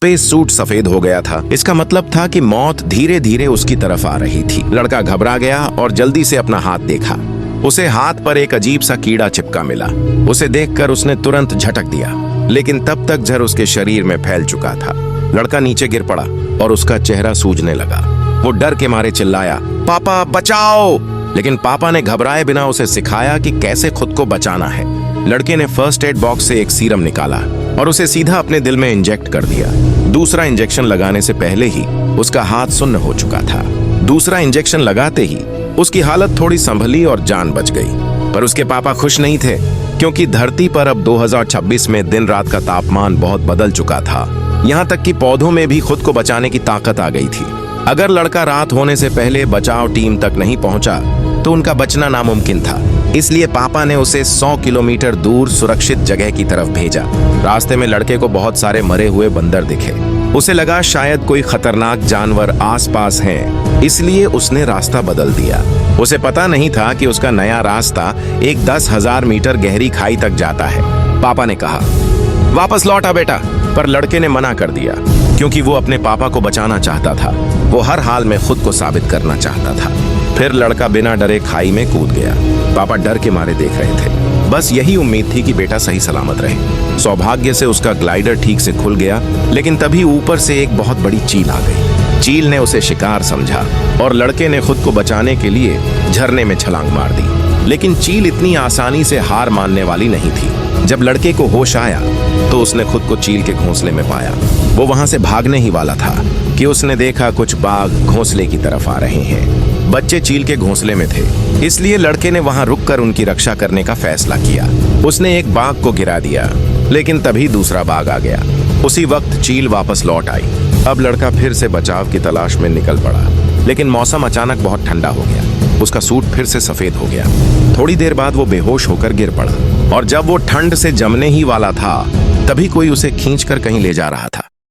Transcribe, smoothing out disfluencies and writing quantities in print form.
Space suit सफेद हो गया था। इसका मतलब था कि मौत धीरे धीरे उसकी तरफ आ रही थी। लड़का घबरा गया और जल्दी से अपना हाथ देखा। उसे हाथ पर एक अजीब सा कीड़ा चिपका मिला। उसे देखकर उसने तुरंत झटक दिया, लेकिन तब तक जहर उसके शरीर में फैल चुका था। लड़का नीचे गिर पड़ा और उसका चेहरा सूजने लगा। वो डर के मारे चिल्लाया, पापा बचाओ! लेकिन पापा ने घबराए बिना उसे सिखाया कि कैसे खुद को बचाना है। लड़के ने फर्स्ट एड बॉक्स से एक सीरम निकाला और उसे सीधा अपने दिल में इंजेक्ट कर दिया। दूसरा इंजेक्शन लगाने से पहले ही उसका हाथ सुन्न हो चुका था। दूसरा इंजेक्शन लगाते ही उसकी हालत थोड़ी संभली और जान बच गई। पर उसके पापा खुश नहीं थे, क्योंकि धरती पर अब 2026 में दिन रात का तापमान बहुत बदल चुका था। यहाँ तक कि पौधों में भी खुद को बचाने की ताकत आ गई थी। अगर लड़का रात होने से पहले बचाव टीम तक नहीं पहुंचा तो उनका बचना नामुमकिन था। इसलिए पापा ने उसे 100 किलोमीटर दूर सुरक्षित जगह की तरफ भेजा। रास्ते में लड़के को बहुत सारे मरे हुए बंदर दिखे। उसे लगा शायद कोई खतरनाक जानवर आसपास हैं, इसलिए उसने रास्ता बदल दिया। उसे पता नहीं था कि उसका नया रास्ता एक 10,000 मीटर गहरी खाई तक जाता है। पापा ने कहा, वापस लौट आ बेटा। पर लड़के ने मना कर दिया, क्योंकि वो अपने पापा को बचाना चाहता था। वो हर हाल में खुद को साबित करना चाहता था। फिर लड़का बिना डरे खाई में कूद गया। पापा डर के मारे देख रहे थे। बस यही उम्मीद थी कि बेटा सही सलामत रहे। सौभाग्य से उसका ग्लाइडर ठीक से खुल गया, लेकिन तभी ऊपर से एक बहुत बड़ी चील आ गई। चील ने उसे शिकार समझा और लड़के ने खुद को बचाने के लिए झरने में छलांग मार दी। लेकिन चील इतनी आसानी से हार मानने वाली नहीं थी। जब लड़के को होश आया तो उसने खुद को चील के घोंसले में पाया। वो वहां से भागने ही वाला था कि उसने देखा कुछ बाघ घोंसले की तरफ आ रहे हैं। बच्चे चील के घोंसले में थे, इसलिए लड़के ने वहां रुककर उनकी रक्षा करने का फैसला किया। उसने एक बाघ को गिरा दिया, लेकिन तभी दूसरा बाघ आ गया। उसी वक्त चील वापस लौट आई। अब लड़का फिर से बचाव की तलाश में निकल पड़ा, लेकिन मौसम अचानक बहुत ठंडा हो गया। उसका सूट फिर से सफेद हो गया। थोड़ी देर बाद वो बेहोश होकर गिर पड़ा, और जब वो ठंड से जमने ही वाला था, तभी कोई उसे खींचकर कहीं ले जा रहा था।